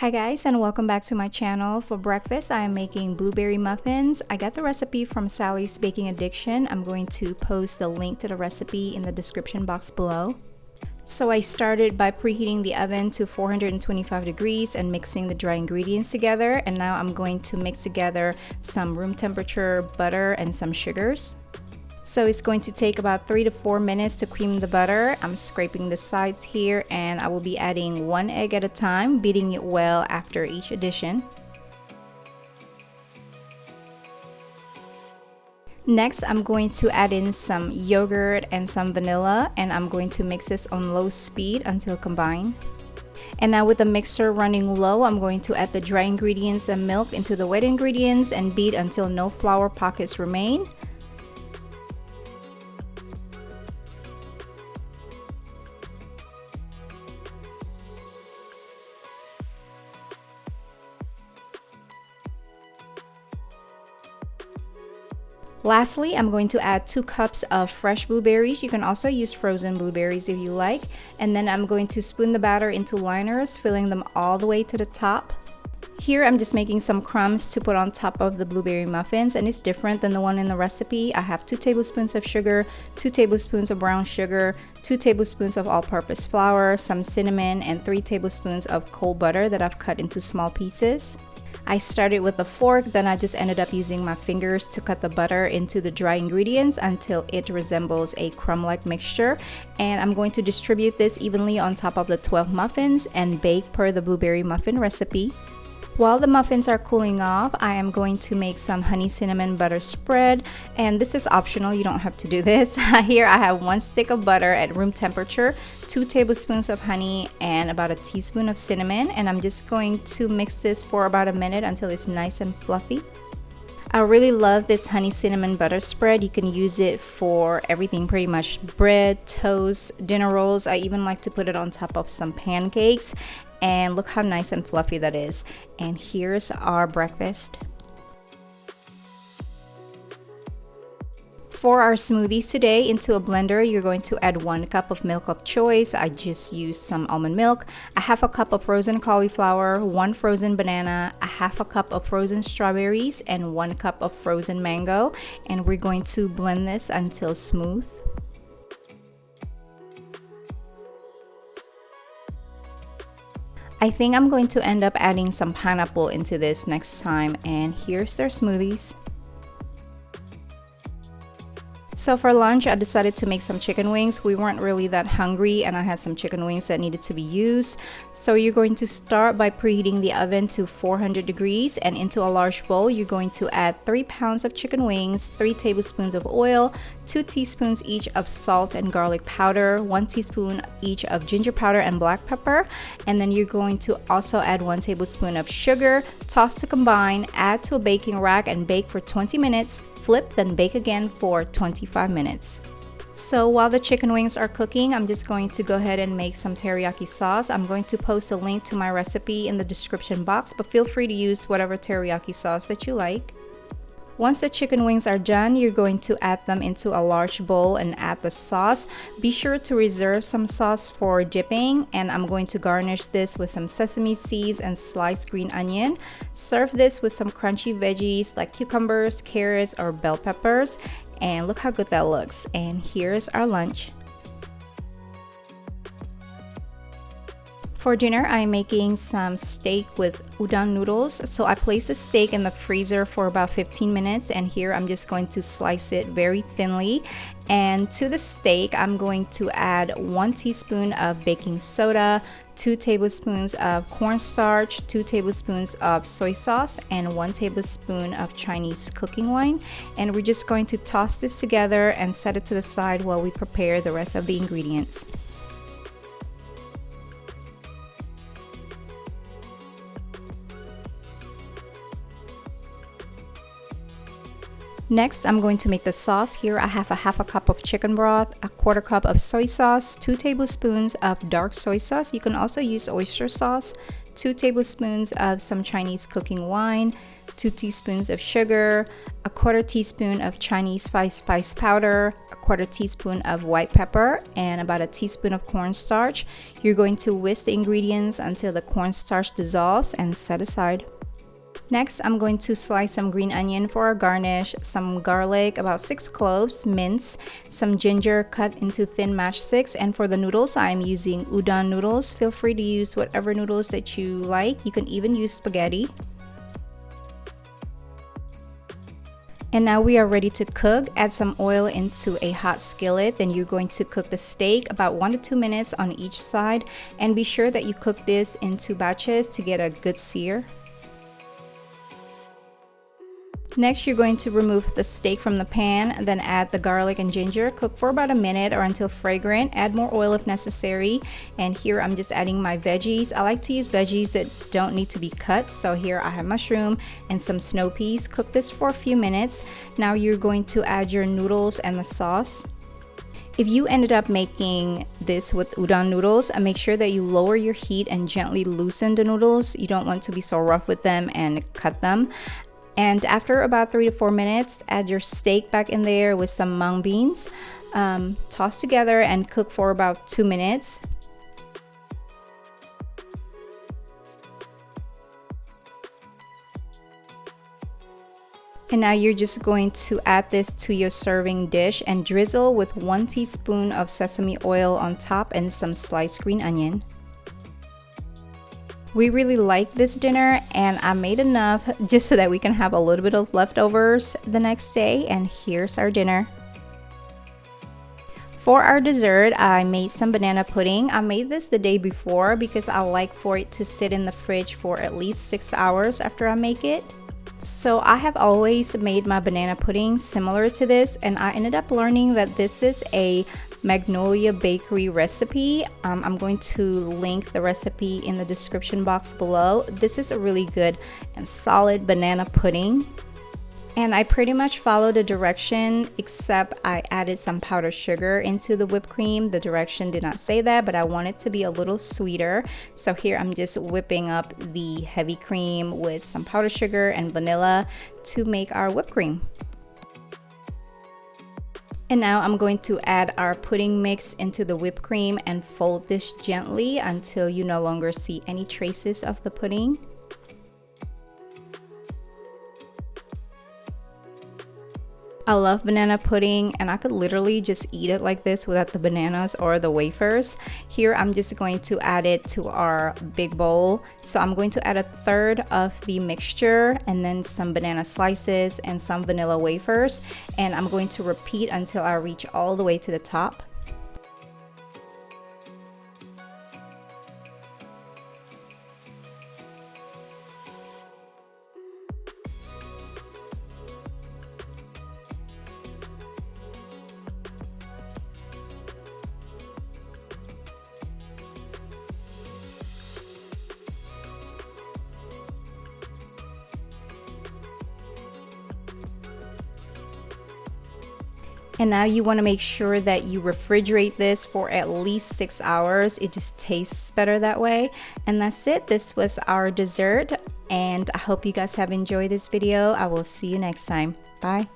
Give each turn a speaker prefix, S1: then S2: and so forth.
S1: Hi guys, and welcome back to my channel. For breakfast I am making blueberry muffins. I got the recipe from Sally's Baking Addiction. I'm going to post the link to the recipe in the description box below. So I started by preheating the oven to 425 degrees and mixing the dry ingredients together, and now I'm going to mix together some room temperature butter and some sugars. So it's going to take about 3 to 4 minutes to cream the butter. I'm scraping the sides here, and I will be adding 1 egg at a time, beating it well after each addition. Next, I'm going to add in some yogurt and some vanilla, and I'm going to mix this on low speed until combined. And now with the mixer running low, I'm going to add the dry ingredients and milk into the wet ingredients and beat until no flour pockets remain. Lastly, I'm going to add 2 cups of fresh blueberries. You can also use frozen blueberries if you like. And then I'm going to spoon the batter into liners, filling them all the way to the top. Here I'm just making some crumbs to put on top of the blueberry muffins, and it's different than the one in the recipe. I have 2 tablespoons of sugar, 2 tablespoons of brown sugar, 2 tablespoons of all-purpose flour, some cinnamon, and 3 tablespoons of cold butter that I've cut into small pieces. I started with a fork, then I just ended up using my fingers to cut the butter into the dry ingredients until it resembles a crumb-like mixture. And I'm going to distribute this evenly on top of the 12 muffins and bake per the blueberry muffin recipe. While the muffins are cooling off, I am going to make some honey cinnamon butter spread, and this is optional, you don't have to do this. Here I have 1 stick of butter at room temperature, 2 tablespoons of honey, and about a teaspoon of cinnamon, and I'm just going to mix this for about a minute until it's nice and fluffy. I really love this honey cinnamon butter spread. You can use it for everything pretty much: bread, toast, dinner rolls. I even like to put it on top of some pancakes, and look how nice and fluffy that is. And here's our breakfast. For our smoothies today, into a blender you're going to add 1 cup of milk of choice. I just used some almond milk, a half a cup of frozen cauliflower, 1 frozen banana, a half a cup of frozen strawberries, and 1 cup of frozen mango, and we're going to blend this until smooth. I think I'm going to end up adding some pineapple into this next time, and here's their smoothies. So for lunch, I decided to make some chicken wings. We weren't really that hungry, and I had some chicken wings that needed to be used. So you're going to start by preheating the oven to 400 degrees, and into a large bowl, you're going to add 3 pounds of chicken wings, 3 tablespoons of oil, 2 teaspoons each of salt and garlic powder, 1 teaspoon each of ginger powder and black pepper, and then you're going to also add 1 tablespoon of sugar. Toss to combine, add to a baking rack, and bake for 20 minutes. Flip, then bake again for 25 minutes. So while the chicken wings are cooking, I'm just going to go ahead and make some teriyaki sauce. I'm going to post a link to my recipe in the description box, but feel free to use whatever teriyaki sauce that you like. Once the chicken wings are done, you're going to add them into a large bowl and add the sauce. Be sure to reserve some sauce for dipping, and I'm going to garnish this with some sesame seeds and sliced green onion. Serve this with some crunchy veggies like cucumbers, carrots, or bell peppers, and look how good that looks. And here's our lunch. For dinner, I'm making some steak with udon noodles. So I placed the steak in the freezer for about 15 minutes, and here I'm just going to slice it very thinly. And to the steak, I'm going to add 1 teaspoon of baking soda, 2 tablespoons of cornstarch, 2 tablespoons of soy sauce, and 1 tablespoon of Chinese cooking wine. And we're just going to toss this together and set it to the side while we prepare the rest of the ingredients. Next, I'm going to make the sauce. Here I have a half a cup of chicken broth, a 1/4 cup of soy sauce, 2 tablespoons of dark soy sauce. You can also use oyster sauce, 2 tablespoons of some Chinese cooking wine, 2 teaspoons of sugar, a 1/4 teaspoon of Chinese spice powder, a 1/4 teaspoon of white pepper, and about a teaspoon of cornstarch. You're going to whisk the ingredients until the cornstarch dissolves and set aside. Next, I'm going to slice some green onion for a garnish, some garlic, about 6 cloves, minced, some ginger cut into thin matchsticks, and for the noodles, I'm using udon noodles. Feel free to use whatever noodles that you like. You can even use spaghetti. And now we are ready to cook. Add some oil into a hot skillet. Then you're going to cook the steak about 1 to 2 minutes on each side. And be sure that you cook this in 2 batches to get a good sear. Next, you're going to remove the steak from the pan, then add the garlic and ginger. Cook for about a minute or until fragrant. Add more oil if necessary. And here I'm just adding my veggies. I like to use veggies that don't need to be cut. So here I have mushroom and some snow peas. Cook this for a few minutes. Now you're going to add your noodles and the sauce. If you ended up making this with udon noodles, make sure that you lower your heat and gently loosen the noodles. You don't want to be so rough with them and cut them. And after about 3 to 4 minutes, add your steak back in there with some mung beans. Toss together and cook for about 2 minutes. And now you're just going to add this to your serving dish and drizzle with 1 teaspoon of sesame oil on top and some sliced green onion. We really like this dinner, and I made enough just so that we can have a little bit of leftovers the next day. And here's our dinner. For our dessert, I made some banana pudding. I made this the day before because I like for it to sit in the fridge for at least 6 hours after I make it. So I have always made my banana pudding similar to this, and I ended up learning that this is a Magnolia Bakery recipe. I'm going to link the recipe in the description box below. This is a really good and solid banana pudding. And I pretty much followed the direction, except I added some powdered sugar into the whipped cream. The direction did not say that, but I want it to be a little sweeter. So here I'm just whipping up the heavy cream with some powdered sugar and vanilla to make our whipped cream. And now I'm going to add our pudding mix into the whipped cream and fold this gently until you no longer see any traces of the pudding. I love banana pudding, and I could literally just eat it like this without the bananas or the wafers. Here I'm just going to add it to our big bowl. So I'm going to add 1/3 of the mixture and then some banana slices and some vanilla wafers, and I'm going to repeat until I reach all the way to the top. And now you want to make sure that you refrigerate this for at least 6 hours. It just tastes better that way. And that's it. This was our dessert. And I hope you guys have enjoyed this video. I will see you next time. Bye.